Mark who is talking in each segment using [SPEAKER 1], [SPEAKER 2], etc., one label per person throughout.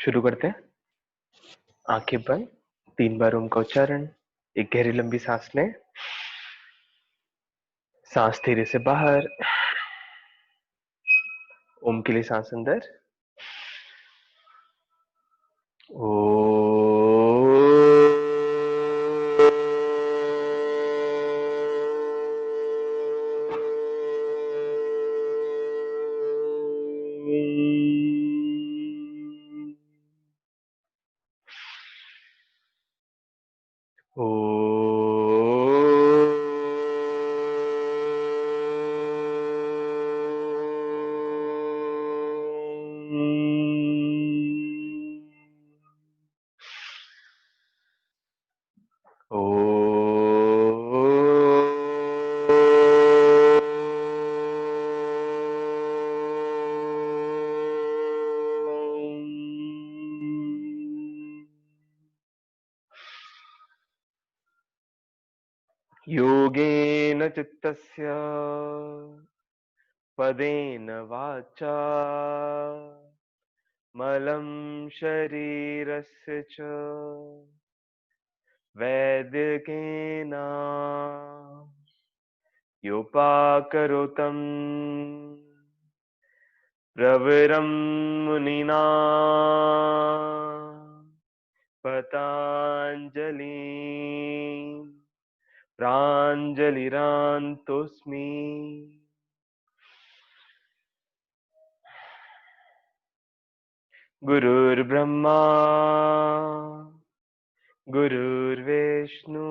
[SPEAKER 1] शुरू करते हैं। आंखें बंद, 3 बार ओम का उच्चारण। एक गहरी लंबी सांस लें। सांस धीरे से बाहर। ओम के लिए सांस अंदर। ओ योगेन चित्तस्य पदेन वाचा मलं शरीरस्य च वैद्यकेन योपाकरोतं प्रवरं मुनिना पतञ्जलि प्राञ्जलिरान्तोऽस्मि। गुरुर्ब्रह्मा गुरुर्विष्णु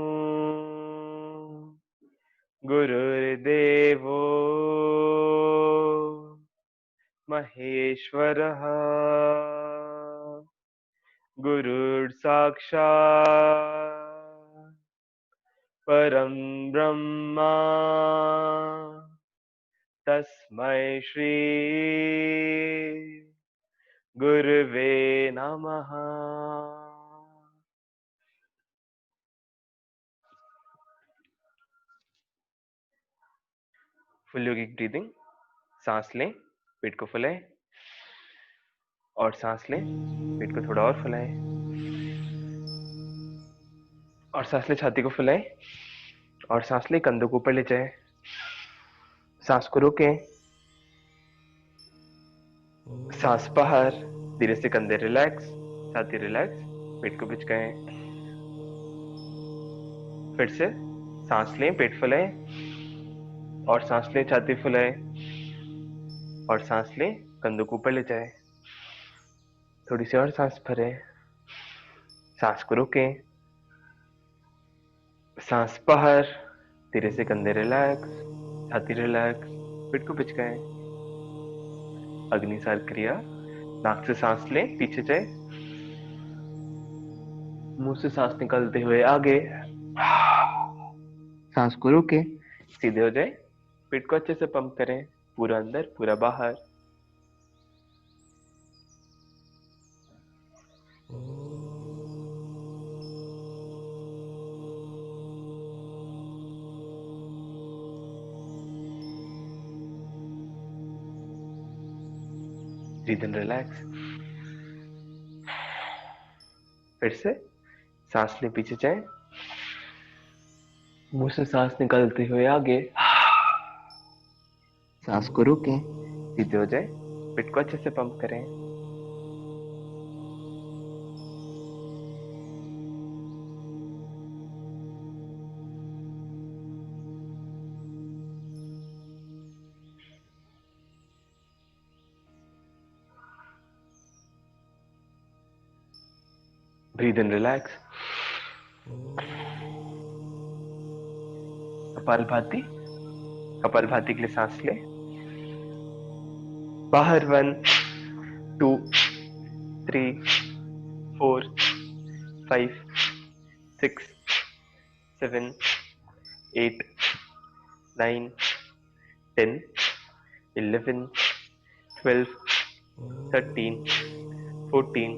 [SPEAKER 1] गुरुर्देवो महेश्वरः गुरुर्साक्षात् परं ब्रह्मा तस्मै श्री गुरुवे नमः। फुल योगिक ब्रीदिंग। सांस लें, पेट को फुलाएं और सांस लें, पेट को थोड़ा और फुलाएं और सांस लें, छाती को फुलाएं और सांस लें, कंधों को ऊपर ले जाएं। सांस को रोकें, सांस बाहर, धीरे से कंधे रिलैक्स, छाती रिलैक्स, पेट को बिचकाएं। फिर से सांस लें, पेट फुलाएं और सांस लें, छाती फुलाएं और सांस लें, कंधों को ऊपर ले जाएं। थोड़ी सी और सांस भरें, सांस को रोकें, सांस बाहर, धीरे से कंधे रिलैक्स, छाती रिलैक्स, पेट को बिचकाएं। अग्निसार क्रिया। नाक से सांस लें, पीछे जाए, मुंह से सांस निकालते हुए आगे, सांस को रोके, सीधे हो जाए, पेट को अच्छे से पंप करें, पूरा अंदर पूरा बाहर। ब्रीथ इन, रिलैक्स। फिर से सांस ले, पीछे जाए, मुंह से सांस निकालते हुए आगे, सांस को रोकें, सीधे हो जाए, पेट को अच्छे से पंप करें। ब्रीथ इन, रिलैक्स। कपालभाति। कपालभाति के लिए सांस ले, बाहर 1 2 3 4 5 6 7 8 9 10 11 12 13 14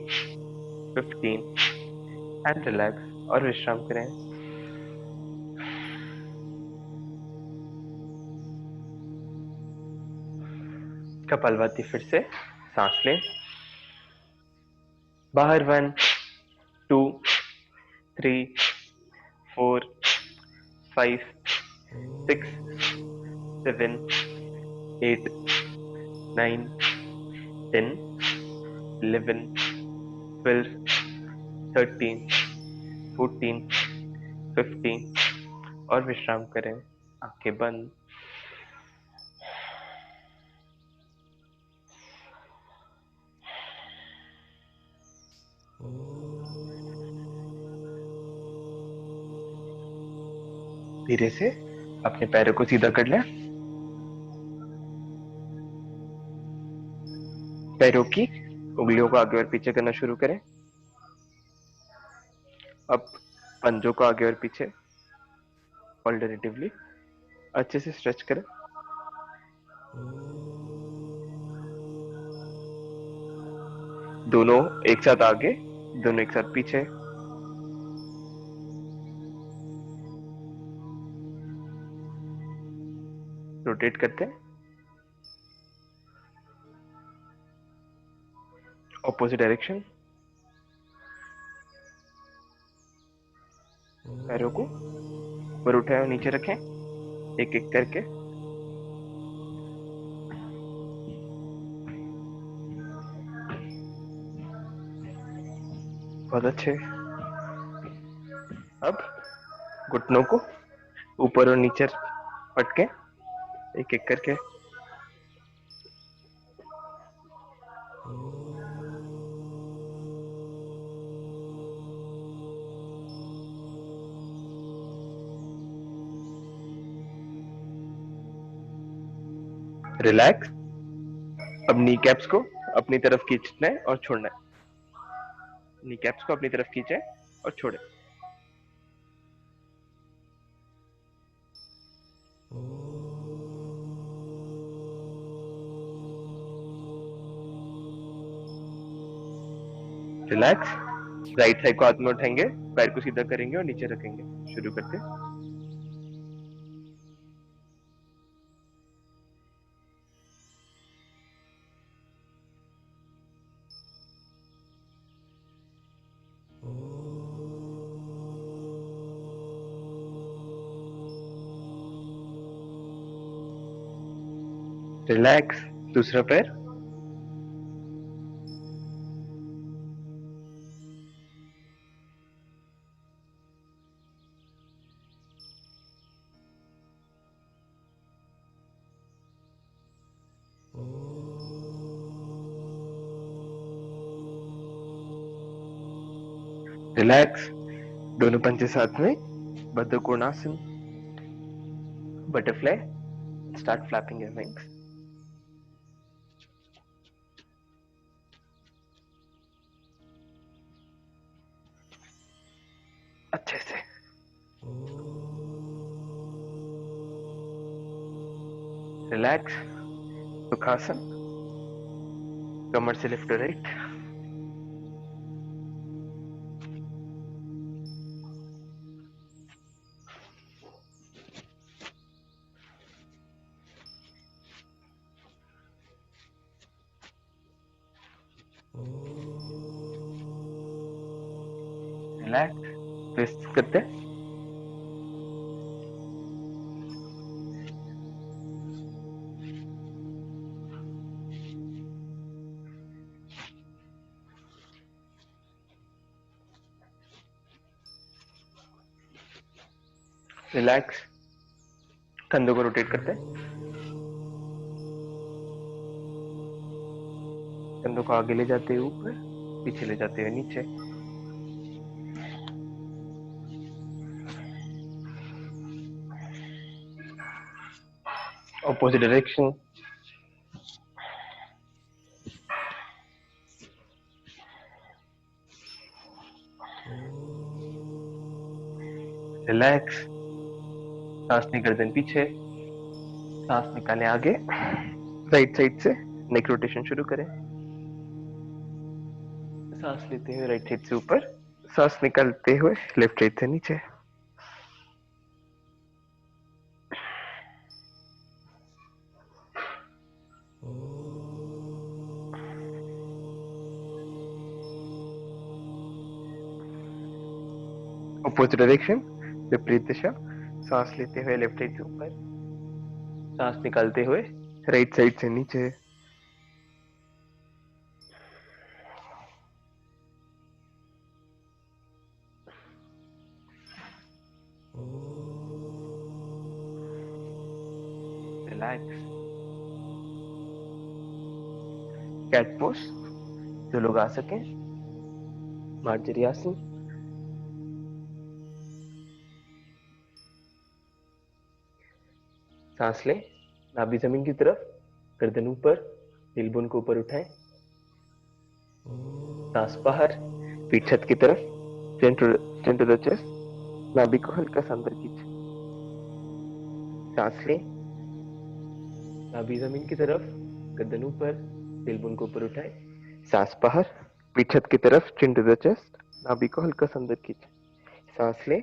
[SPEAKER 1] 15 एंड रिलैक्स और विश्राम करें। कपालभाति। फिर से सांस लें, बाहर 1 2 3 4 5 6 7 8 9 10 11 12 13 14 15 और विश्राम करें, आंखें बंद। धीरे से अपने पैरों को सीधा कर लें। पैरों की उंगलियों को आगे और पीछे करना शुरू करें। अब पंजों को आगे और पीछे ऑल्टरनेटिवली अच्छे से स्ट्रेच करें। दोनों एक साथ आगे, दोनों एक साथ पीछे। रोटेट करते हैं ऑपोजिट डायरेक्शन। पैरों को ऊपर उठाएं और नीचे रखें, एक एक करके। बहुत अच्छे। अब घुटनों को ऊपर और नीचे पटके, एक एक करके। रिलैक्स। अब नी कैप्स को अपनी तरफ खींचना है और छोड़ना है। नी कैप्स को अपनी तरफ खींचे और छोड़े। रिलैक्स। राइट साइड को हाथ में उठाएंगे, पैर को सीधा करेंगे और नीचे रखेंगे। शुरू करते हैं। रिलैक्स। दूसरा पैर। रिलैक्स। दोनों पंजे साथ में। Baddha Konasana, butterfly. Start flapping your wings. अच्छे से। रिलैक्स। सुखासन। कमर से left to right. Relax. Twist करते हैं। रिलैक्स। कंधों को रोटेट करते हैं। कंधों को आगे ले जाते हुए ऊपर, पीछे ले जाते हुए नीचे। Opposite direction. रिलैक्स। सांस ली गर्दन पीछे, सांस निकालें आगे। राइट साइड से नेक रोटेशन शुरू करें। सांस लेते हुए राइट साइड से ऊपर, सांस निकालते हुए लेफ्ट साइड से नीचे। अपोजिट डायरेक्शन, विपरीत दिशा। सांस लेते हुए लेफ्ट साइड से ऊपर, सांस निकालते हुए राइट साइड से नीचे। रिलैक्स। कैट पोज, जो लोग आ सके। मार्जरी आसन। सांस लें, नाभि जमीन की तरफ, गर्दन ऊपर, दिलबुन को ऊपर उठाएं। सांस बाहर, पीठ छत की तरफ, chin to the chest, नाभि को हल्का सा अंदर खींचें। सांस लें, नाभि जमीन की तरफ, गर्दन ऊपर, दिलबुन को ऊपर उठाएं। सांस बाहर, पीठ छत की तरफ, chin to the chest, नाभि को हल्का सा अंदर खींचें। सांस लें,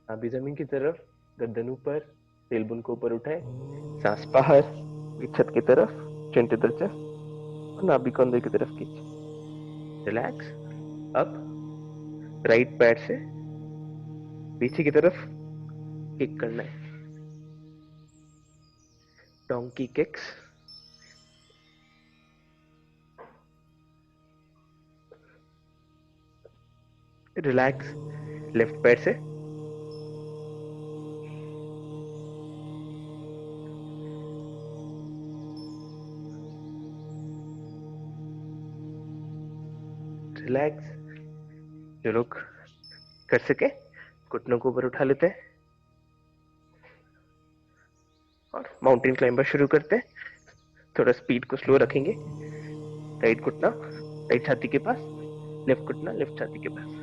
[SPEAKER 1] नाभि जमीन की तरफ, गर्दन ऊपर, दिलबुन को ऊपर उठाएं। सांस बाहर, पीठ छत की तरफ, chin to the chest, और नाभि को अंदर की तरफ खींचें। रिलैक्स। अब राइट पैर से पीछे की तरफ किक करना है। Donkey kicks. रिलैक्स। लेफ्ट पैर से रिलैक्स। जो लोग कर सके घुटनों को ऊपर उठा लेते हैं और माउंटेन क्लाइंबर शुरू करते हैं। थोड़ा स्पीड को स्लो रखेंगे। राइट घुटना राइट छाती के पास, लेफ्ट घुटना लेफ्ट छाती के पास।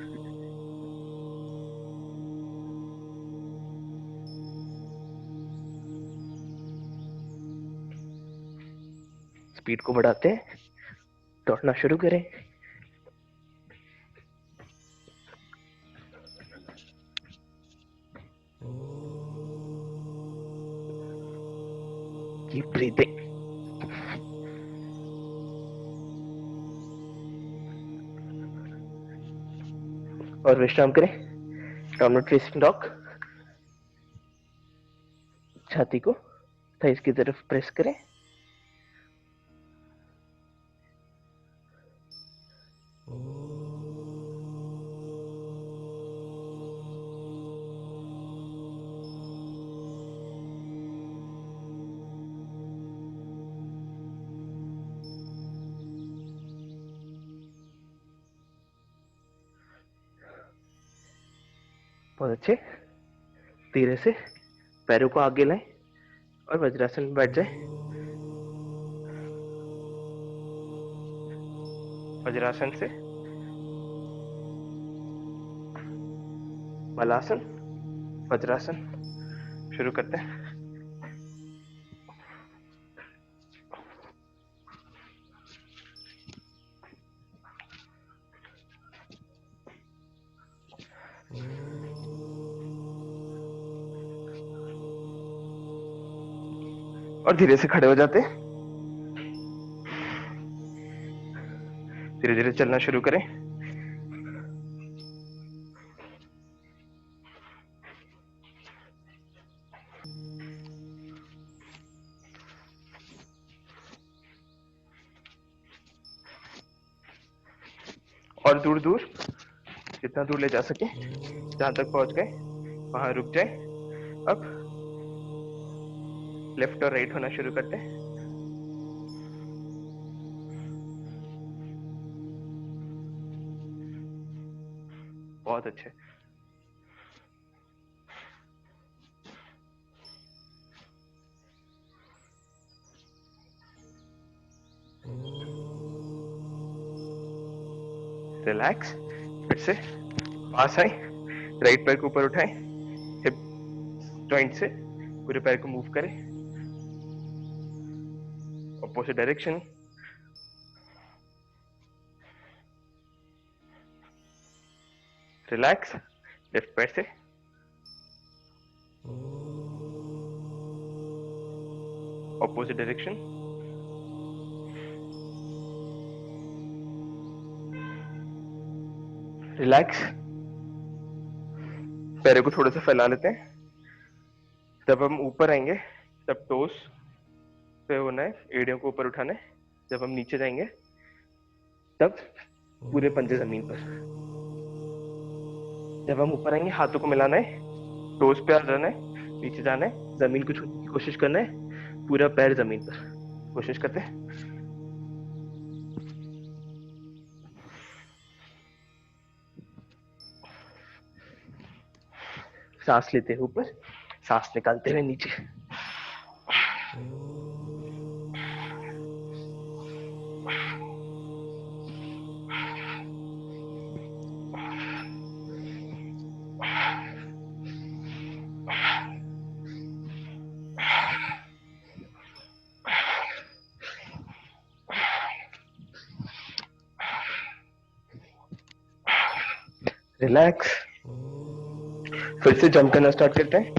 [SPEAKER 1] स्पीड को बढ़ाते हैं, दौड़ना शुरू करें। Keep breathing. और विश्राम करें। Downward facing dog. छाती को थाइस की तरफ प्रेस करें। बहुत अच्छे। धीरे से पैरों को आगे लाएं और वज्रासन में बैठ जाएं। वज्रासन से मलासन, वज्रासन शुरू करते हैं। और धीरे से खड़े हो जाते हैं। धीरे धीरे चलना शुरू करें। और दूर दूर, जितना दूर ले जा सके, जहां तक पहुंच गए वहां रुक जाए। अब लेफ्ट और राइट होना शुरू करते हैं। बहुत अच्छे। रिलैक्स। फिर से पास आए, राइट पैर को ऊपर उठाएं, हिप जॉइंट से पूरे पैर को मूव करें अपोजिट डायरेक्शन। रिलैक्स। लेफ्ट पैर से अपोजिट डायरेक्शन। रिलैक्स। पैरों को थोड़ा सा फैला लेते हैं। जब हम ऊपर आएंगे तब टोस पे होना है, एड़ियों को ऊपर उठाना है। जब हम नीचे जाएंगे तब पूरे पंजे जमीन पर। जब हम ऊपर आएंगे हाथों को मिलाना है, टोस पे आ जाना है, नीचे जाना है, जमीन को छूने की कोशिश करना है, पूरा पैर जमीन पर। कोशिश करते हैं। सांस लेते हुए ऊपर, सांस निकालते हुए नीचे। रिलैक्स। फिर से जंप करना स्टार्ट करते हैं,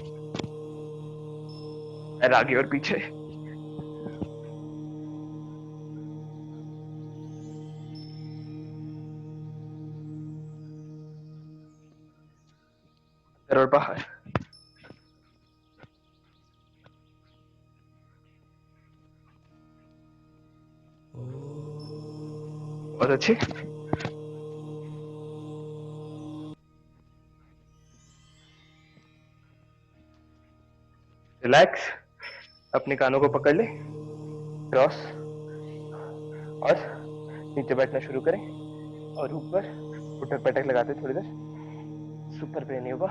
[SPEAKER 1] पैर आगे और पीछे। अंदर और बाहर। बहुत अच्छे। रिलैक्स। अपने कानों को पकड़ ले, क्रॉस, और नीचे बैठना शुरू करें और ऊपर उठक पटक लगाते थोड़ी देर। सुपर पेन नहीं होगा।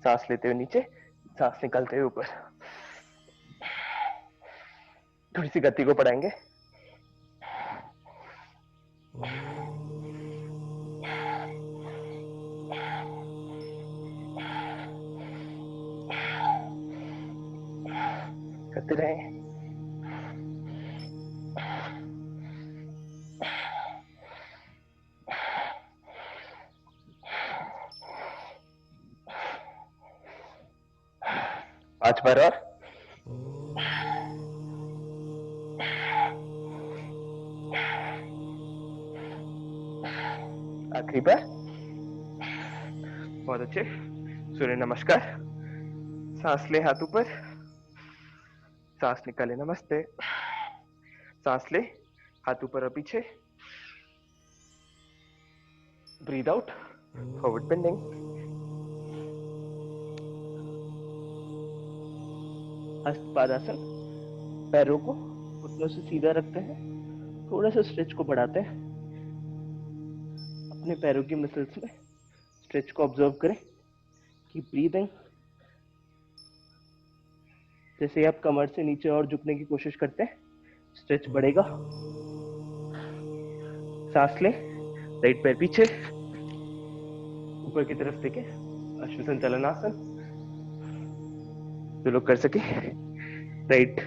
[SPEAKER 1] सांस लेते हुए नीचे, सांस निकालते हुए ऊपर। थोड़ी सी गति को बढ़ाएंगे। करते रहें। पांच बार और। आखिरी बार। बहुत अच्छे। सूर्य नमस्कार। सांस ले हाथ ऊपर, सांस निकाले नमस्ते। सांस ले हाथ ऊपर और पीछे। Breathe out, forward bending. Hastapadasana. पैरों को घुटनों से सीधा रखते हैं, थोड़ा सा स्ट्रेच को बढ़ाते हैं। अपने पैरों की मसल्स में स्ट्रेच को ऑब्जर्व करें। Keep breathing. जैसे ही आप कमर से नीचे और झुकने की कोशिश करते हैं, स्ट्रेच बढ़ेगा। सांस ले, राइट पैर पीछे, ऊपर की तरफ देखें, अश्वसंचालनासन। जो लोग कर सके, राइट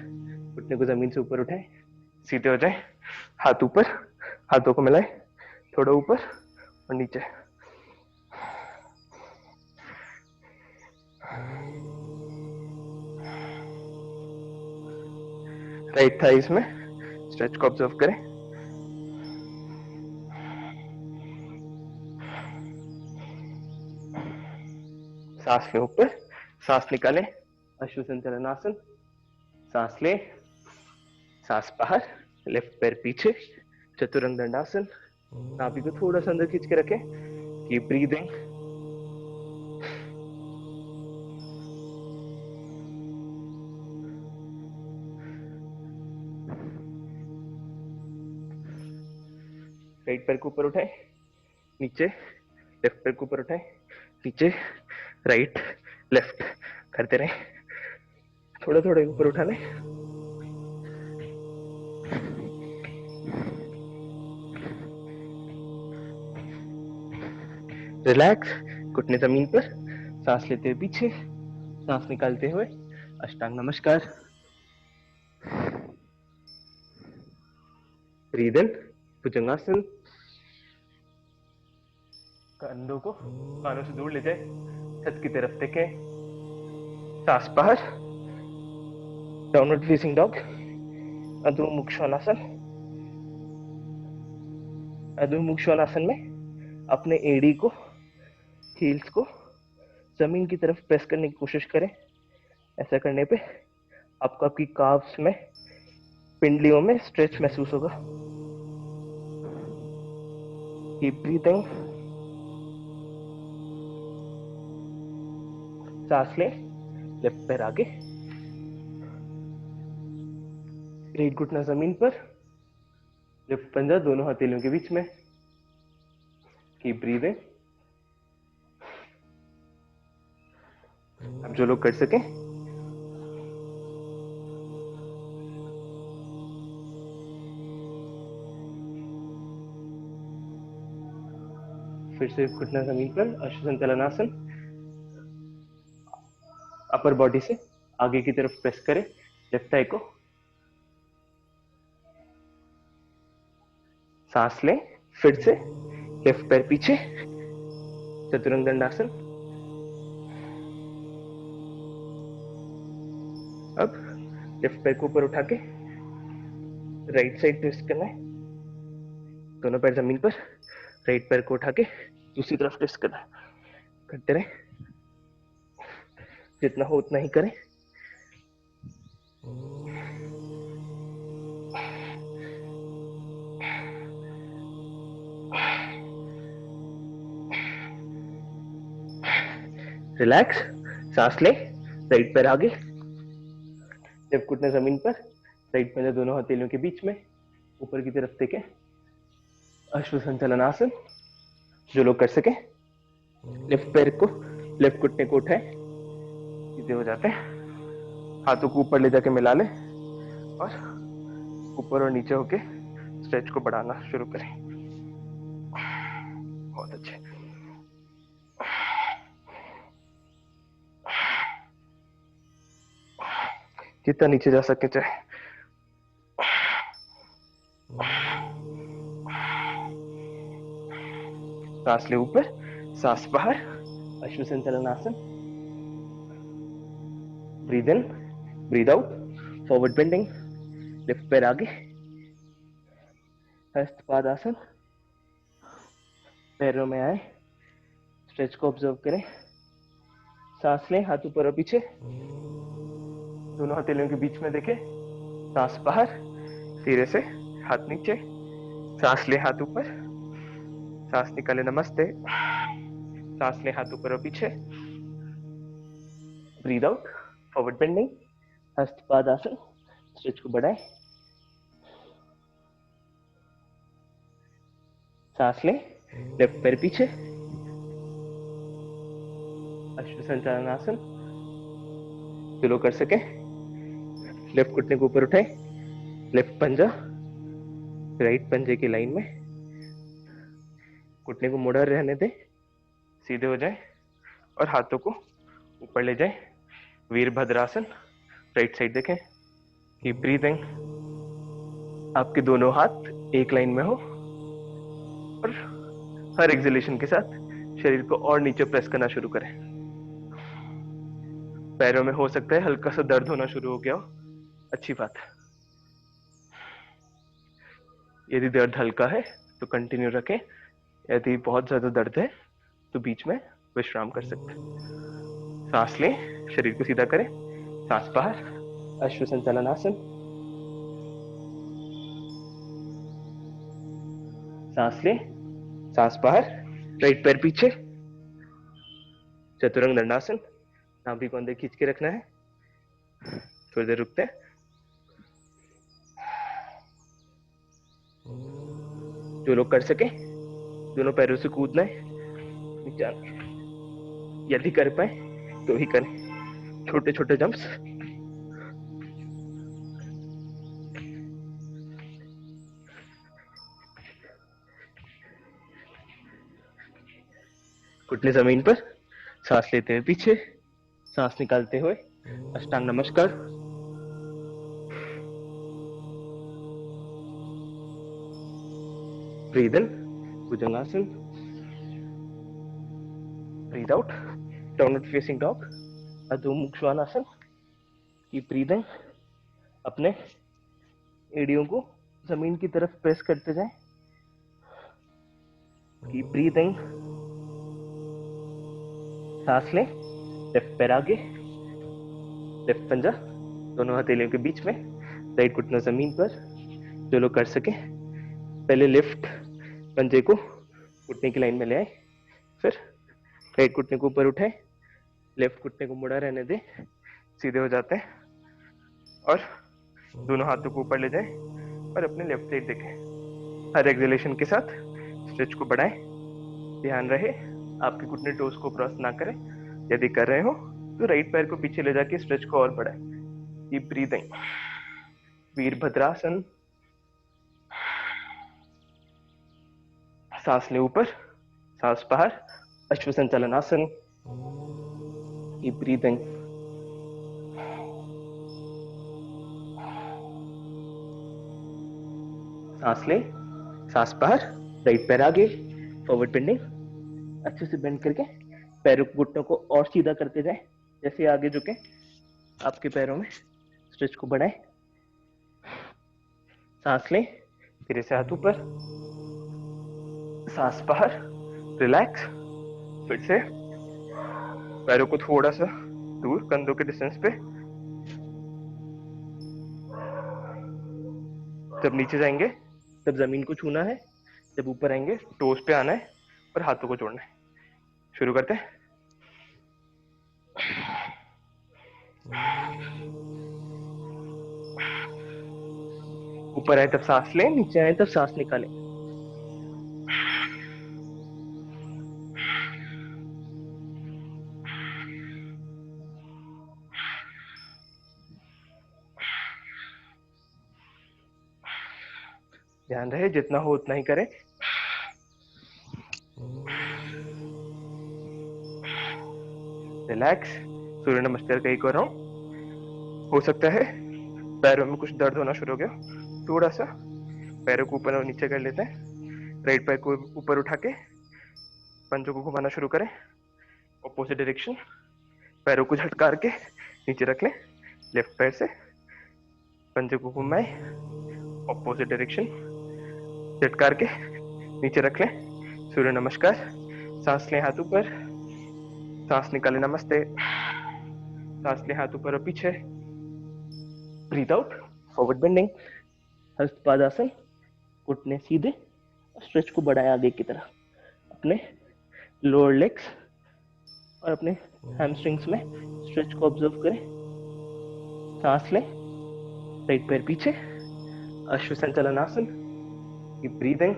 [SPEAKER 1] घुटने को जमीन से ऊपर उठाएं, सीधे हो जाए, हाथ ऊपर, हाथों को मिलाएं, थोड़ा ऊपर और नीचे। राइट थाइस में स्ट्रेच को ऑब्जर्व करें। सांस लें ऊपर, सांस निकालें, अश्वसंचालनासन। सांस ले, सांस बाहर, लेफ्ट पैर पीछे, चतुरंग दंडासन। नाभि को थोड़ा सा अंदर खींच के रखें। Keep breathing. राइट पैर को ऊपर उठाएं, नीचे, लेफ्ट पैर को ऊपर उठाएं, नीचे, राइट, लेफ्ट करते रहें। थोड़ा थोड़ा ऊपर उठा लें। रिलैक्स। घुटने जमीन पर, सांस लेते हुए पीछे, सांस निकालते हुए अष्टांग नमस्कार। ब्रीद इन, भुजंगासन। कंधों को कानों से दूर ले जाए, छत की तरफ देखें। सांस बाहर, डाउनवर्ड फेसिंग डॉग, अधोमुख श्वानासन। अधोमुख श्वानासन में अपने एड़ी को, हील्स को जमीन की तरफ प्रेस करने की कोशिश करें। ऐसा करने पे आपको आपकी काव्स में, पिंडलियों में स्ट्रेच महसूस होगा। Keep breathing. सांस लें, लेफ्ट पैर आगे, राइट घुटना जमीन पर, लेफ्ट पंजा दोनों हथेलियों के बीच में। Keep breathing. अब जो लोग कर सकें फिर से घुटना जमीन पर, अश्वसंतलनासन। अपर बॉडी से आगे की तरफ प्रेस करें लेफ्ट थाई को। सांस लें, फिर से लेफ्ट पैर पीछे, चतुरंग दंडासन। अब लेफ्ट पैर को ऊपर उठा के राइट साइड ट्विस्ट करना है। दोनों पैर जमीन पर, राइट पैर को उठा के दूसरी तरफ ट्विस्ट करना है। करते रहे, जितना हो उतना ही करें। रिलैक्स। सांस लें, राइट पैर आगे, लेफ्ट घुटना जमीन पर, राइट पैर दोनों हथेलियों के बीच में, ऊपर की तरफ देखें। अश्वसंचलनासन। जो लोग कर सके लेफ्ट पैर को, लेफ्ट घुटने को उठाए, सीधे हो जाते हैं। हाथों को ऊपर ले जाके मिला लें और ऊपर और नीचे होके स्ट्रेच को बढ़ाना शुरू करें। बहुत अच्छे। जितना नीचे जा सके चाहे। सांस ले ऊपर, सांस बाहर, अश्वसंचलनासन। Breathe in, breathe out, forward bending, left पैर आगे, हस्तपादासन। पैरों में आए, स्ट्रेच को ऑब्जर्व करें। सांस लें, हाथ ऊपर और पीछे, दोनों हथेलियों के बीच में देखें। सांस बाहर, सिरे से हाथ नीचे। सांस लें, हाथ ऊपर, सांस निकाले, नमस्ते। सांस लें, हाथ ऊपर और पीछे। Breathe out, forward bending, Hastapadasana. Stretch को बढ़ाएं। सांस लें, लेफ्ट पैर पीछे, अश्वसंचलनासन। जो लोग कर सके लेफ्ट घुटने को ऊपर उठाए, लेफ्ट पंजा राइट पंजे की लाइन में, घुटने को मुड़ा रहने दें, सीधे हो जाए और हाथों को ऊपर ले जाए। वीरभद्रासन। राइट साइड देखें। Keep breathing. आपके दोनों हाथ एक लाइन में हो और हर एक्सहेलेशन के साथ शरीर को और नीचे प्रेस करना शुरू करें। पैरों में हो सकता है हल्का सा दर्द होना शुरू हो गया हो, अच्छी बात है। यदि दर्द हल्का है तो कंटिन्यू रखें, यदि बहुत ज्यादा दर्द है तो बीच में विश्राम कर सकते हैं। सांस लें, शरीर को सीधा करें, सांस बाहर, अश्वसंचलनासन। सांस लें, सांस बाहर, राइट पैर पीछे, चतुरंग दंडासन। नाभि को अंदर खींच के रखना है। थोड़ी देर रुकते हैं। जो लोग कर सके दोनों पैरों से कूदना है, यदि कर पाए तो ही करें। छोटे छोटे जंप्स। घुटने जमीन पर, सांस लेते हुए पीछे, सांस निकालते हुए अष्टांग नमस्कार। ब्रीद इन, भुजंगासन। Breathe out, downward facing dog, अधोमुख श्वानासन। Keep breathing. अपने एड़ियों को जमीन की तरफ प्रेस करते जाएं। Keep breathing. सांस लें, लेफ्ट पैर आगे, लेफ्ट पंजा दोनों हथेलियों के बीच में, राइट घुटना जमीन पर। जो लोग कर सके पहले लेफ्ट पंजे को घुटने की लाइन में ले आए, फिर राइट घुटने को ऊपर उठाए, लेफ्ट घुटने को मुड़ा रहने दे, सीधे हो जाते हैं और दोनों हाथों को ऊपर ले जाए और अपने लेफ्ट साइड देखें। हर एक्सहेलेशन के साथ स्ट्रेच को बढ़ाएं। ध्यान रहे आपके घुटने टोस को क्रॉस ना करें। यदि कर रहे हो तो राइट पैर को पीछे ले जाके स्ट्रेच को और बढ़ाएं। Keep breathing. वीरभद्रासन। सांस ले ऊपर, सांस बाहर, अश्व संचालन आसन। Keep breathing. सांस ले, सांस बाहर, राइट पैर आगे, फॉरवर्ड बेंडिंग। अच्छे से बेंड करके पैरों के घुटनों को और सीधा करते जाए। जैसे आगे झुके आपके पैरों में स्ट्रेच को बढ़ाएं। सांस लें, धीरे से हाथ ऊपर, सांस बाहर, रिलैक्स। फिर से पैरों को थोड़ा सा दूर कंधों के डिस्टेंस पे। जब नीचे जाएंगे तब जमीन को छूना है, जब ऊपर आएंगे टोस पे आना है और हाथों को जोड़ना है। शुरू करते हैं। ऊपर आए तब सांस लें, नीचे आए तब सांस निकालें। ध्यान रहे जितना हो उतना ही करें। रिलैक्स। सूर्य नमस्कार का एक और राउंड। हो सकता है पैरों में कुछ दर्द होना शुरू हो गया, थोड़ा सा पैरों को ऊपर और नीचे कर लेते हैं। राइट पैर को ऊपर उठा के पंजों को घुमाना शुरू करें ऑपोजिट डायरेक्शन। पैरों को झटकार के नीचे रख लें। लेफ्ट पैर से पंजे को घुमाए ऑपोजिट डायरेक्शन, झटकार के नीचे रख लें। सूर्य नमस्कार। सांस लें हाथ ऊपर, सांस निकालें नमस्ते। सांस लें हाथ ऊपर और पीछे। Breathe out, forward bending, Hastapadasana. घुटने सीधे और स्ट्रेच को बढ़ाएं आगे की तरफ। अपने लोअर लेग्स और अपने हैमस्ट्रिंग्स में स्ट्रेच को ऑब्जर्व करें। सांस लें, राइट पैर पीछे, अश्व संचालन आसन। Keep breathing.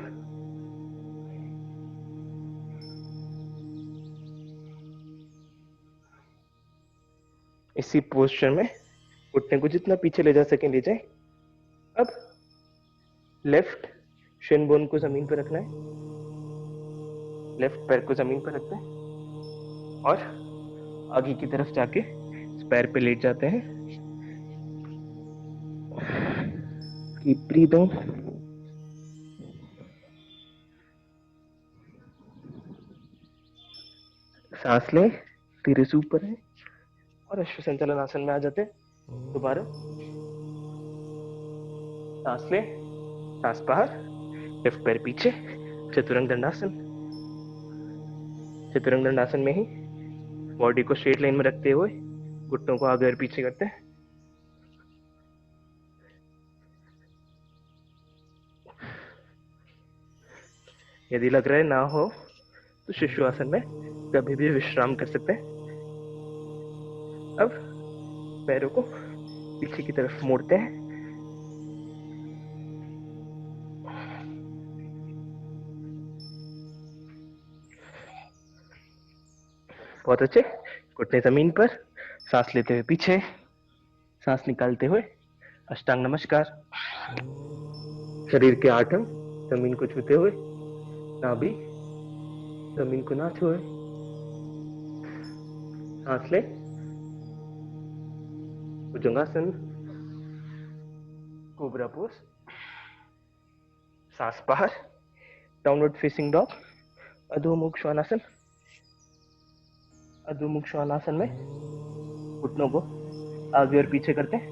[SPEAKER 1] इसी पोस्चर में घुटने को जितना पीछे ले जा सके ले जाए। अब लेफ्ट शिन बोन को जमीन पर रखना है, लेफ्ट पैर को जमीन पर रखते हैं और आगे की तरफ जाके इस पैर पे लेट जाते हैं। Keep breathing. सांस लें, धीरे से ऊपर है और अश्व संचालन आसन में आ जाते हैं। दोबारा सांस लें, सांस बाहर, लेफ्ट पैर पीछे, चतुरंग दंडासन। चतुरंग दंडासन में ही बॉडी को स्ट्रेट लाइन में रखते हुए घुटनों को आगे और पीछे करते हैं। यदि लग रहा है ना हो तो शिशु आसन में कभी भी विश्राम कर सकते हैं। अब पैरों को पीछे की तरफ मोड़ते हैं। बहुत अच्छे। घुटने जमीन पर, सांस लेते हुए पीछे, सांस निकालते हुए अष्टांग नमस्कार। शरीर के 8 अंग जमीन को छूते हुए, नाभि जमीन को ना छुए। सांस ले, भुजंगासन, कोबरा पोज। सांस बाहर, डाउनवर्ड फेसिंग डॉग, अधोमुख श्वानासन। अधोमुख श्वानासन में घुटनों को आगे और पीछे करते हैं।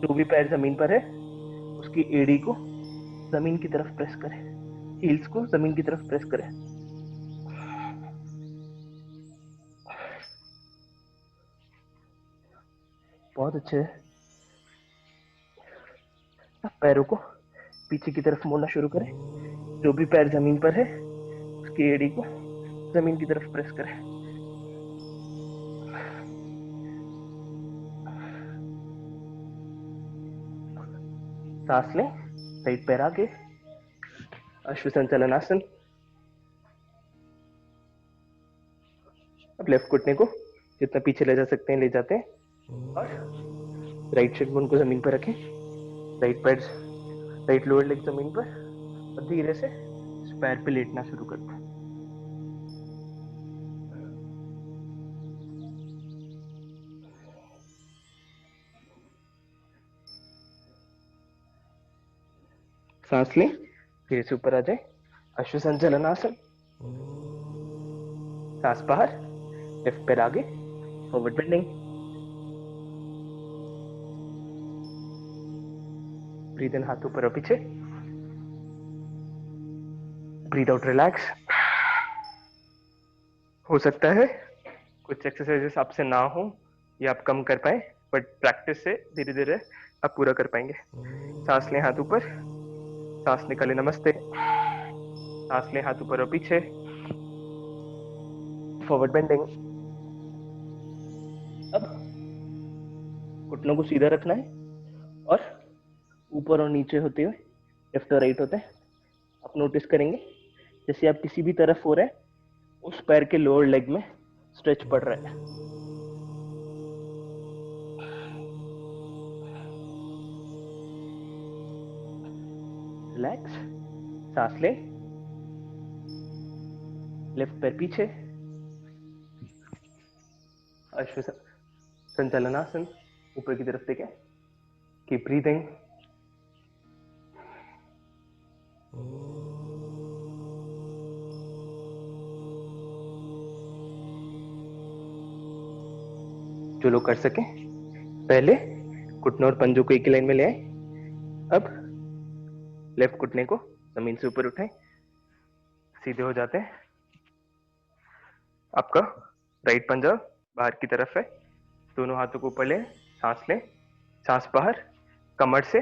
[SPEAKER 1] जो भी पैर जमीन पर है उसकी एड़ी को जमीन की तरफ प्रेस करें। हील्स को जमीन की तरफ प्रेस करें। बहुत अच्छे है। अब पैरों को पीछे की तरफ मोड़ना शुरू करें। जो भी पैर जमीन पर है उसकी एड़ी को जमीन की तरफ प्रेस करें। सांस लें, राइट पैर आगे, अश्व संचालन आसन। अब लेफ्ट घुटने को जितना पीछे ले जा सकते हैं ले जाते हैं और राइट शिट बोन को जमीन पर रखें। राइट पैर, राइट लोअर लेग जमीन पर और धीरे से इस पैर पे लेटना शुरू करते हैं। सांस लें, धीरे से ऊपर आ जाए, अश्व संचालन आसन। सांस बाहर, लेफ्ट पैर आगे, फॉरवर्ड बेंडिंग। ब्रीथ इन, हाथ ऊपर और पीछे। Breathe out, relax. हो सकता है कुछ एक्सरसाइजेस आपसे ना हो या आप कम कर पाए, बट प्रैक्टिस से धीरे धीरे आप पूरा कर पाएंगे। सांस लें, हाथ ऊपर, सांस निकालें, नमस्ते। सांस लें, हाथ ऊपर और पीछे, फॉरवर्ड बेंडिंग। अब घुटनों को सीधा रखना है और ऊपर और नीचे होते हुए लेफ्ट और राइट होते हैं। आप नोटिस करेंगे जैसे आप किसी भी तरफ हो रहे हैं उस पैर के लोअर लेग में स्ट्रेच पड़ रहा है। रिलैक्स। सांस लें, लेफ्ट पैर पीछे, अश्व संचालन आसन, ऊपर की तरफ देखें। Keep breathing. जो लोग कर सके पहले घुटनों और पंजों को एक ही लाइन में ले आए। अब लेफ्ट घुटने को जमीन से ऊपर उठाएं, सीधे हो जाते हैं। आपका राइट पंजा बाहर की तरफ है, दोनों हाथों को ऊपर लें, सांस लें, सांस बाहर, कमर से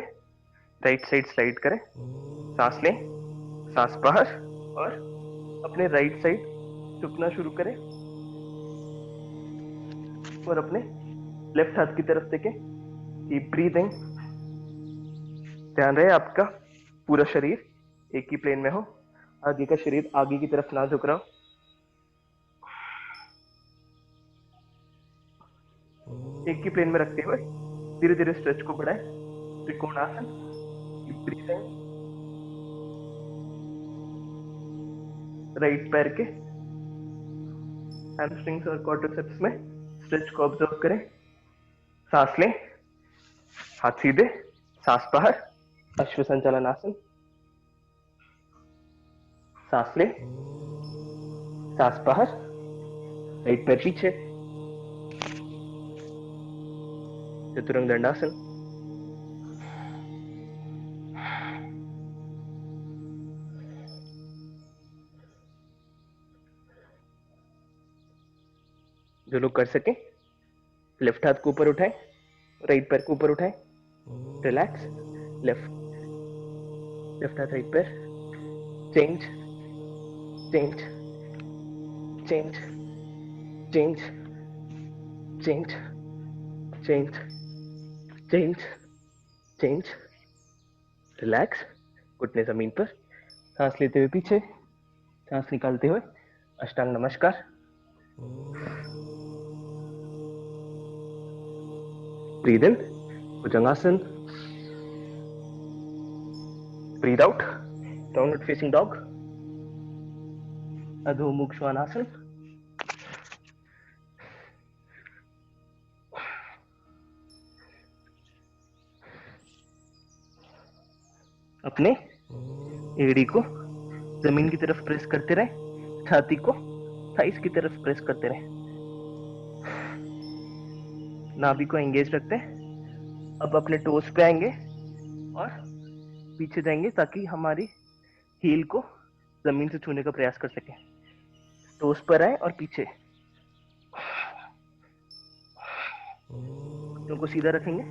[SPEAKER 1] राइट साइड स्लाइड करें। सांस लें, सांस बाहर और अपने राइट साइड झुकना शुरू करें और अपने लेफ्ट हाथ की तरफ देखें। Keep breathing. ध्यान रहे आपका पूरा शरीर एक ही प्लेन में हो, आगे का शरीर आगे की तरफ ना झुक रहा हो। एक ही प्लेन में रखते हुए धीरे धीरे स्ट्रेच को बढ़ाएं। त्रिकोणासन। Keep breathing. राइट पैर के हैमस्ट्रिंग्स और क्वाड्रिसेप्स में स्ट्रेच को ऑब्जर्व करें। सांस लें, हाथ सीधे, सांस बाहर, अश्व संचालन आसन। सांस लें, सांस बाहर, राइट पैर पीछे, चतुरंग दंडासन। जो लोग कर सके लेफ्ट हाथ को ऊपर उठाएं, राइट पैर को ऊपर उठाएं, रिलैक्स। लेफ्ट लेफ्ट हाथ राइट पैर, change change change change change change change change. Relax. घुटने जमीन पर, सांस लेते हुए पीछे, सांस निकालते हुए अष्टांग नमस्कार। ब्रीद इन, भुजंगासन। Breathe out, downward facing dog, अधोमुख श्वानासन। अपने एड़ी को जमीन की तरफ प्रेस करते रहे, छाती को थाइस की तरफ प्रेस करते रहे, नाभि को एंगेज रखते हैं। अब अपने टोस पे आएंगे और पीछे जाएंगे ताकि हमारी हील को जमीन से छूने का प्रयास कर सके। टोस पर आए और पीछे घुटनों को सीधा रखेंगे,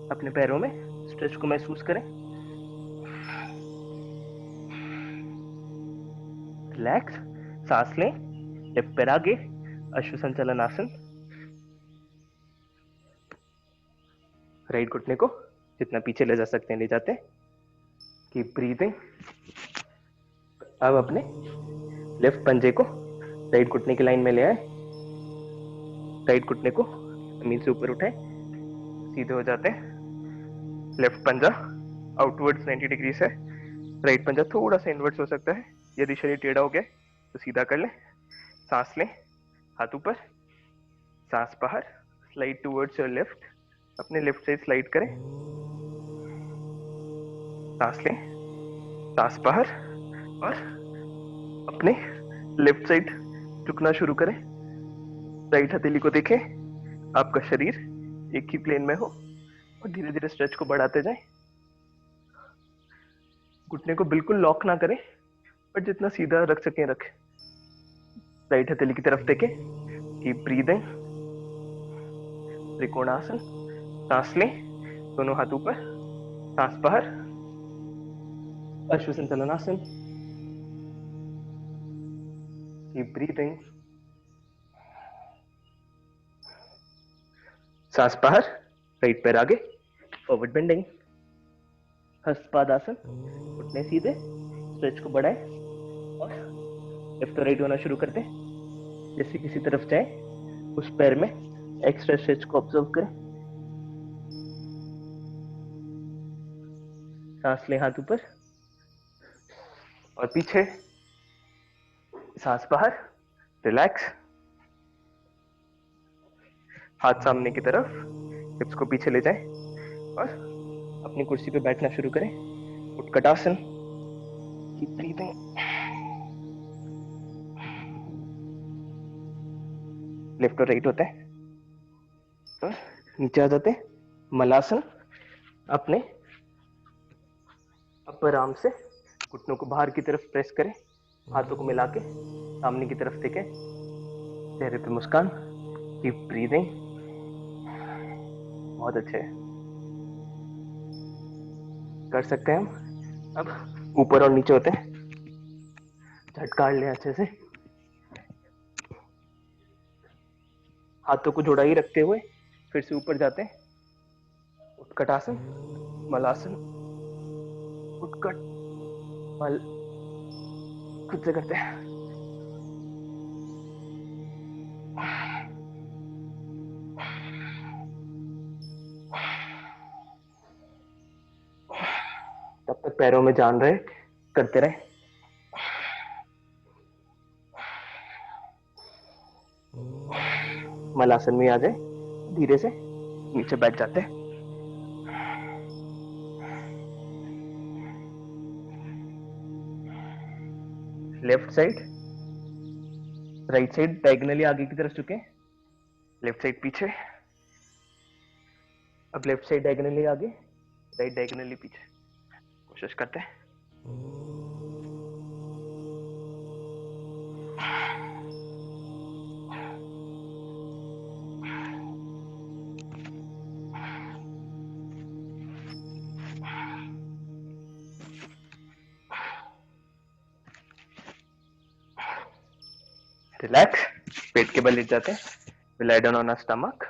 [SPEAKER 1] अपने पैरों में स्ट्रेच को महसूस करें। रिलैक्स, सांस लें, लेफ्ट पैर आगे, अश्व संचालन आसन। राइट घुटने को जितना पीछे ले जा सकते हैं ले जाते हैं। Keep breathing. अब अपने लेफ्ट पंजे को राइट घुटने की लाइन में ले आए, राइट घुटने को जमीन से ऊपर उठाए, सीधे हो जाते हैं। लेफ्ट पंजा आउटवर्ड्स 90 डिग्री से, राइट पंजा थोड़ा सा इनवर्ड्स हो सकता है। यदि शरीर टेढ़ा हो गया तो सीधा कर लें। सांस लें, हाथ ऊपर, सांस बाहर, स्लाइड टुवर्ड्स योर लेफ्ट, अपने लेफ्ट साइड स्लाइड करें। सांस लें, सांस बाहर और अपने लेफ्ट साइड झुकना शुरू करें। राइट हथेली को देखें, आपका शरीर एक ही प्लेन में हो और धीरे धीरे स्ट्रेच को बढ़ाते जाएं। घुटने को बिल्कुल लॉक ना करें, पर जितना सीधा रख सकें रखें। राइट हथेली की तरफ देखें। Keep breathing. त्रिकोणासन। सांस लें, दोनों हाथ ऊपर, सांस बाहर, अश्व संचालनासन। Keep breathing. सांस बाहर, राइट पैर आगे, फॉरवर्ड बेंडिंग, हस्तपादासन। घुटने सीधे, स्ट्रेच को बढ़ाएं और लेफ्ट और राइट होना शुरू करते हैं। जैसे किसी तरफ जाए उस पैर में एक्स्ट्रा स्ट्रेच को ऑब्जर्व करें। सांस लें, हाथ ऊपर और पीछे, सांस बाहर, रिलैक्स, हाथ सामने की तरफ, हिप्स को पीछे ले जाएं और अपनी कुर्सी पे बैठना शुरू करें। उत्कटासन। Keep breathing. लेफ्ट और राइट होता है और नीचे आ जाते हैं। मलासन। अपने अपर आर्म से घुटनों को बाहर की तरफ प्रेस करें, हाथों को मिला के सामने की तरफ देखें, चेहरे पे मुस्कान। Keep breathing. बहुत अच्छे, कर सकते हैं हम। अब ऊपर और नीचे होते हैं, झटकार लें अच्छे से। हाथों को जोड़ा ही रखते हुए फिर से ऊपर जाते हैं। उत्कटासन, मलासन, उत्कट, मल, खुद से करते हैं। तब तक पैरों में जान रहे, करते रहे। मलासन में आ जाए, धीरे से नीचे बैठ जाते हैं। Left side, right side diagonally आगे की तरफ झुके, लेफ्ट साइड पीछे। अब लेफ्ट साइड डायगोनली आगे, राइट डायगोनली पीछे। कोशिश करते हैं। रिलैक्स, पेट के बल लेट जाते हैं। We lie down on our stomach.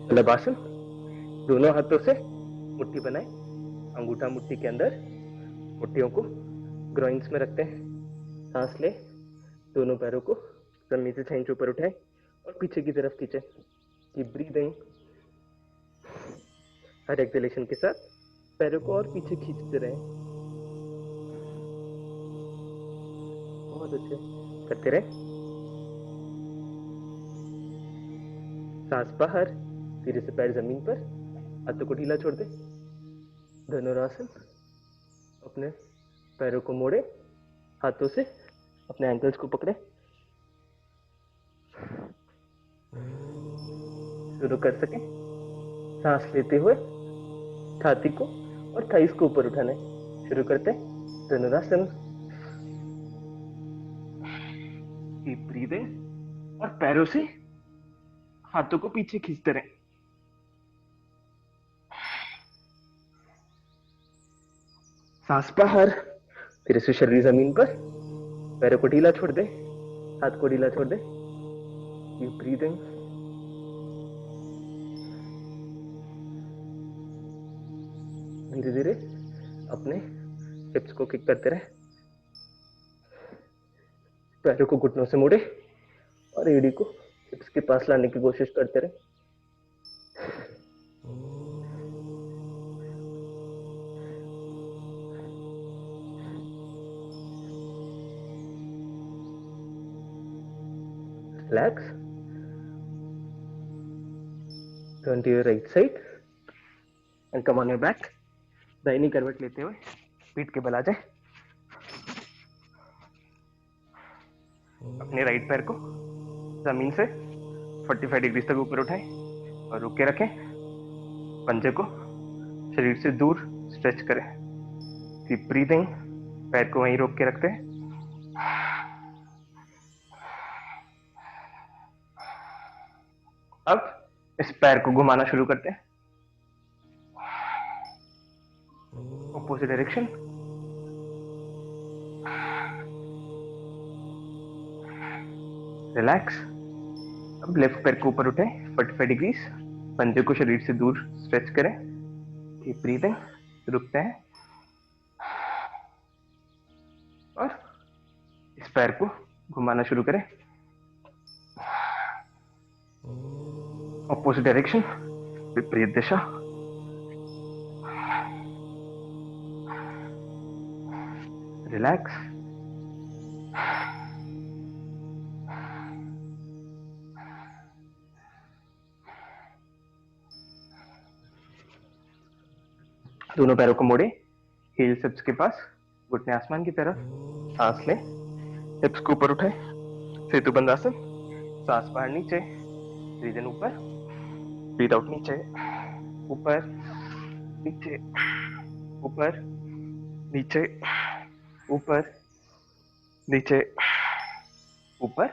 [SPEAKER 1] शलभासन। दोनों हाथों से मुट्ठी बनाए, अंगूठा मुट्ठी के अंदर, मुट्ठियों को ग्रोइंस में रखते हैं। सांस ले, दोनों पैरों को जमीन से 6 इंच ऊपर उठाए और पीछे की तरफ खींचे। Keep breathing. हर एक्सहेलेशन के साथ पैरों को और पीछे खींचते रहें। बहुत अच्छे, करते रहे। सांस बाहर, धीरे से पैर जमीन पर, हाथों को ढीला छोड़ दे। धनुरासन। अपने पैरों को मोड़े, हाथों से अपने एंकल्स को पकड़े। शुरू कर सके, सांस लेते हुए छाती को और थाइस को ऊपर उठाना है। शुरू करते हैं धनुरासन। डीप ब्रीदिंग और पैरों से हाथों को पीछे खींचते रहे। सांस बाहर, फिर से शरीर जमीन पर, पैरों को ढीला छोड़ दे, हाथ को ढीला छोड़ दे। Deep breathing. धीरे धीरे अपने हिप्स को किक करते रहे, पैरों को घुटनों से मोड़े और एड़ी को हिप्स के पास लाने की कोशिश करते रहे। Relax. Turn to your right side and come on your back. दाहिनी करवट लेते हुए पीठ के बल आ जाए। अपने राइट पैर को जमीन से 45 डिग्री तक ऊपर उठाएं और रोक के रखें। पंजे को शरीर से दूर स्ट्रेच करें। डीप ब्रीदिंग, पैर को वहीं रोक के रखते हैं। अब इस पैर को घुमाना शुरू करते हैं ऑपोजिट डायरेक्शन। रिलैक्स। अब लेफ्ट पैर को ऊपर उठाएं 45 डिग्री, पंजे को शरीर से दूर स्ट्रेच करें। डीप ब्रीदिंग, रुकते हैं और इस पैर को घुमाना शुरू करें ऑपोजिट डायरेक्शन, विपरीत दिशा। रिलैक्स। दोनों पैरों को मोड़े, हील्स हिप्स के पास, घुटने आसमान की तरफ। सांस लें, हिप्स को ऊपर उठाएं, सेतु बंद आसन। सांस बाहर नीचे, ब्रीथ इन ऊपर, ब्रीथ आउट नीचे, ऊपर नीचे, ऊपर नीचे, ऊपर नीचे, ऊपर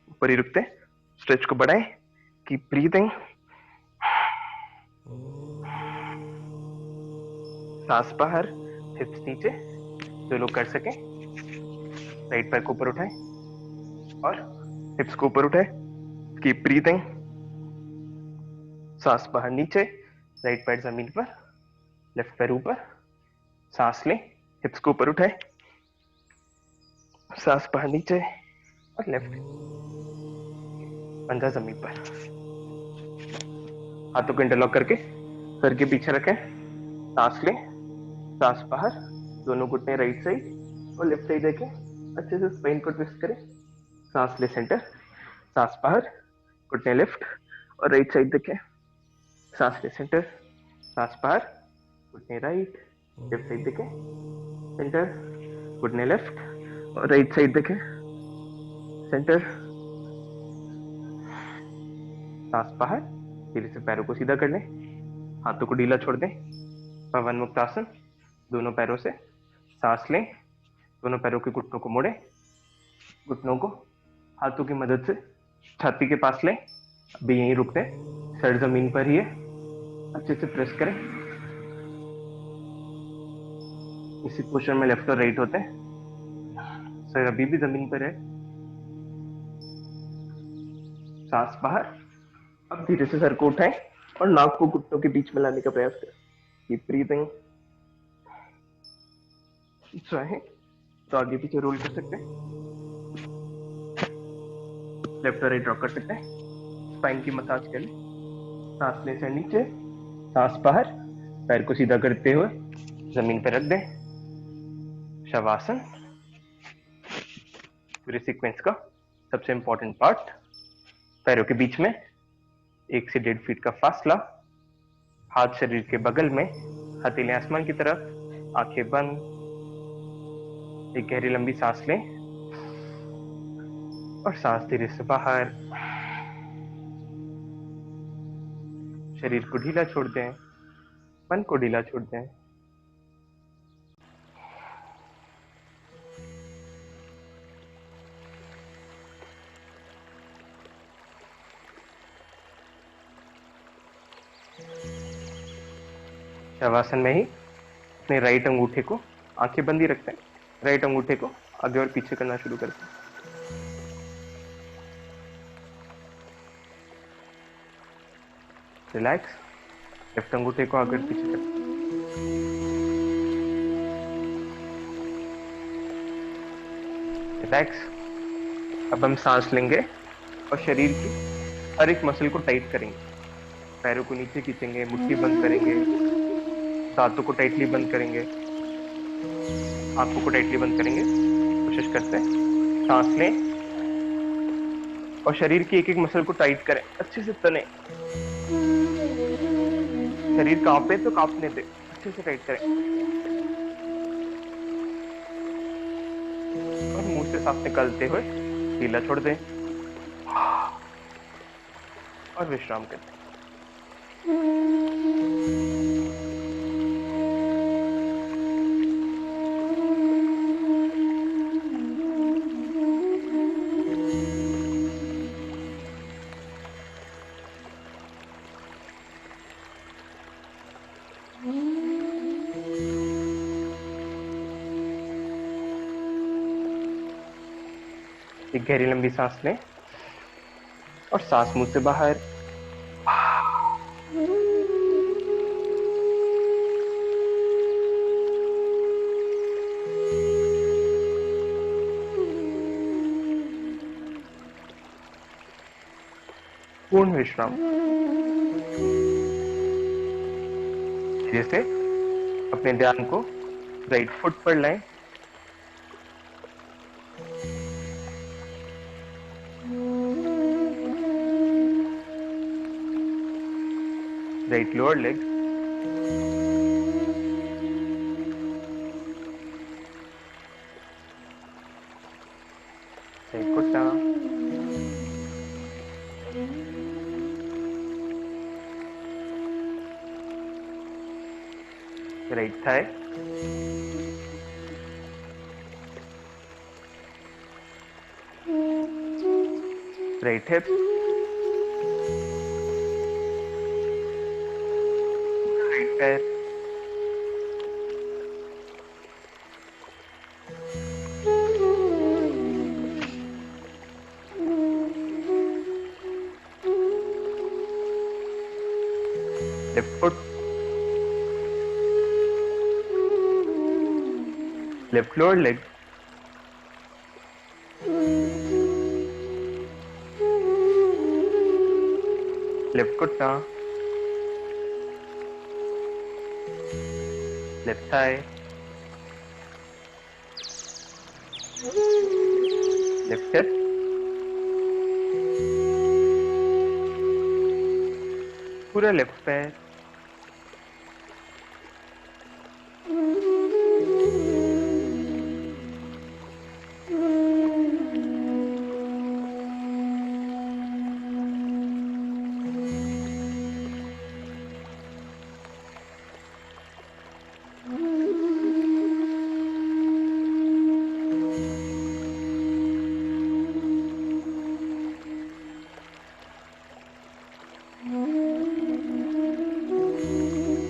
[SPEAKER 1] ऊपर ही रुकते हैं। स्ट्रेच को बढ़ाएं, कीप ब्रीदिंग। सांस बाहर, हिप्स नीचे, जो लोग कर सके। राइट पैर को ऊपर उठाएं और हिप्स को ऊपर उठाएं। Keep breathing. सांस बाहर नीचे, राइट पैर जमीन पर, लेफ्ट पैर ऊपर। सांस लें, हिप्स को ऊपर उठाएं, सांस बाहर नीचे और लेफ्ट पंजा जमीन पर। हाथों को इंटरलॉक करके सर के पीछे रखें। सांस लें, सांस बाहर, दोनों घुटने राइट साइड और लेफ्ट साइड देखें। अच्छे से स्पाइन को ट्विस्ट करें। सांस ले सेंटर, सांस बाहर, घुटने लेफ्ट और राइट साइड देखें। सांस ले सेंटर, सांस बाहर, घुटने राइट, लेफ्ट साइड देखें। सेंटर, घुटने लेफ्ट और राइट साइड देखें। सेंटर, सांस बाहर, धीरे से पैरों को सीधा कर लें, हाथों को ढीला छोड़ दें। पवन मुक्त आसन, दोनों पैरों से सांस लें, दोनों पैरों के घुटनों को मोड़ें, घुटनों को हाथों की मदद से छाती के पास लें। अभी यहीं रुकते हैं, सर जमीन पर ही है, अच्छे से प्रेस करें। इसी पोस्चर में लेफ्ट और राइट होते हैं। सर अभी भी जमीन पर है। सांस बाहर। अब धीरे से सर को उठाएं और नाक को घुटनों के बीच में लाने का प्रयास करें। Keep breathing. चाहे तो आगे पीछे रोल कर सकते हैं, लेफ्ट और राइट ड्रॉप कर सकते हैं। स्पाइन की मसाज कर लें। सांस लें, सर नीचे, सांस बाहर, पैर को सीधा करते हुए जमीन पर रख दें। शवासन। पूरे सीक्वेंस का सबसे इंपॉर्टेंट पार्ट, पैरों के बीच में 1 से 1.5 फीट का फासला, हाथ शरीर के बगल में, हथेली आसमान की तरफ, आंखें बंद। एक गहरी लंबी सांस लें और सांस धीरे से बाहर। शरीर को ढीला छोड़ दें मन को ढीला छोड़ दें। शवासन में ही अपने राइट अंगूठे को, आंखें बंद ही रखते हैं, राइट अंगूठे को आगे और पीछे करना शुरू करते हैं। रिलैक्स। लेफ्ट अंगूठे को आगे और पीछे करते हैं। रिलैक्स। अब हम सांस लेंगे और शरीर की हर एक मसल को टाइट करेंगे। पैरों को नीचे खींचेंगे, मुट्ठी बंद करेंगे, दांतों को टाइटली बंद करेंगे, आंखों को टाइटली बंद करेंगे। कोशिश करते हैं। सांस लें और शरीर की एक एक मसल को टाइट करें, अच्छे से तने। शरीर कांपे तो कांपने दे, अच्छे से टाइट करें। और मुंह से सांस निकालते हुए ढीला छोड़ दें और विश्राम करें। एक गहरी लंबी सांस लें और सांस मुंह से बाहर। पूर्ण विश्राम। धीरे से अपने ध्यान को राइट फुट पर लाएं। राइट लोअर लेग, राइट घुटना, right thigh, right hip, right पैर, left foot, left lower leg, left घुटना, लेफ्ट थाई, लेफ्ट हिप, पूरा लेफ्ट पैर,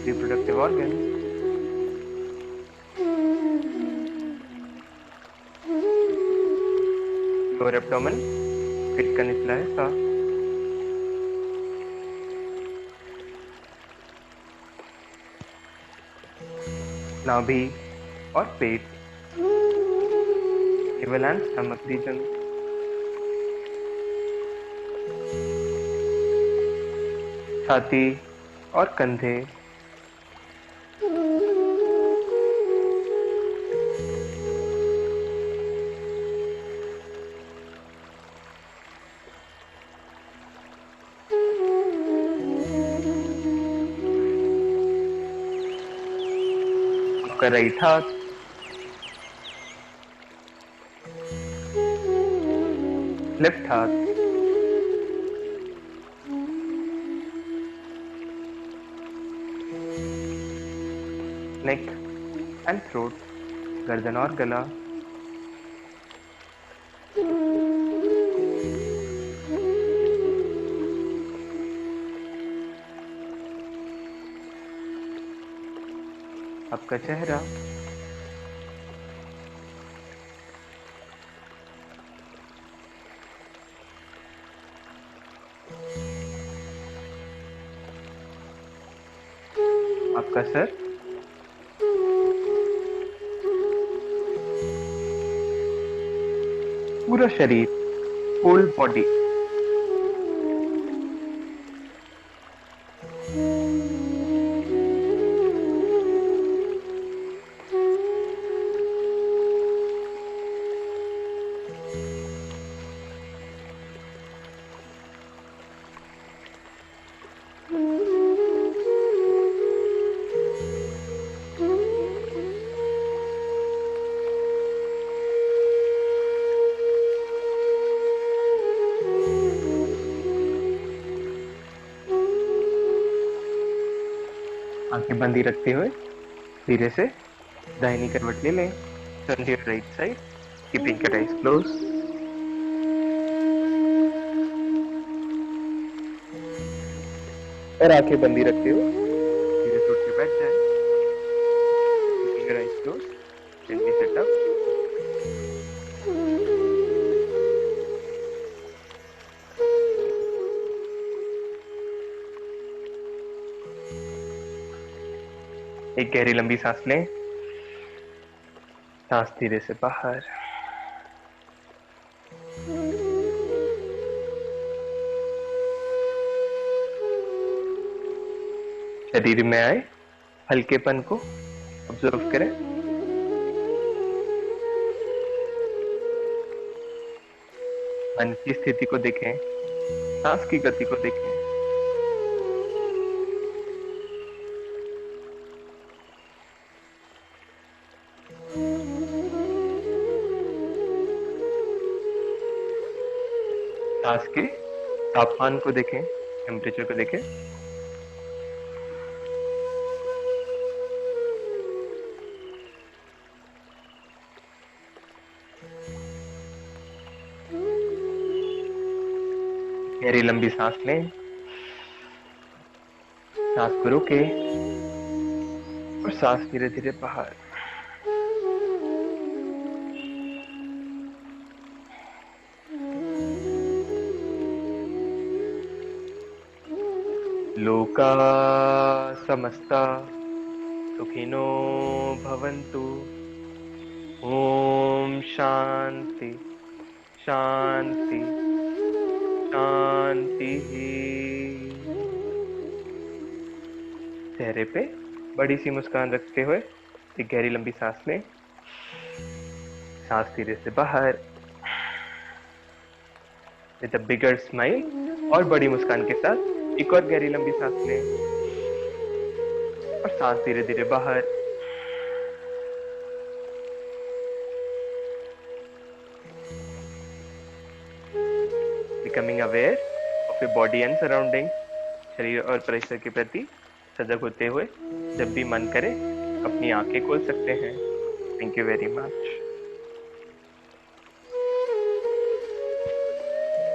[SPEAKER 1] reproductive organs, lower abdomen, पेट का निचला हिस्सा, नाभि और पेट, navel and stomach region, छाती और कंधे, आपका राइट हाथ, लेफ्ट हाथ, नेक एंड थ्रोट, गर्दन और गला। आपका चेहरा, आपका सर, पूरा शरीर, होल बॉडी। आंखें बंदी रखते हुए धीरे से दाहिनी करवट ले लें। Turn to your right side, keeping your eyes close. और आंखें बंदी रखते हुए धीरे से उठ के बैठ जाए। Keeping your eyes close, gently sit up. एक गहरी लंबी सांस लें, सांस धीरे से बाहर। शरीर में आए हल्केपन को ऑब्जर्व करें। मन की स्थिति को देखें, सांस की गति को देखें। सांस के तापमान को देखें, टेम्परेचर को देखें। गहरी लंबी सांस लें, सांस को रोके और सांस धीरे धीरे बाहर। लोका समस्ता सुखिनो भवन्तु। ओम शांति शांति शांति। चेहरे पे बड़ी सी मुस्कान रखते हुए एक गहरी लंबी सांस लें, सांस धीरे से बाहर। विद अ बिगर स्माइल और बड़ी मुस्कान के साथ एक और गहरी लंबी सांस लें और सांस धीरे धीरे बाहर। Becoming aware of your body and surrounding, शरीर और परिसर के प्रति सजग होते हुए जब भी मन करे अपनी आंखें खोल सकते हैं। Thank you very much.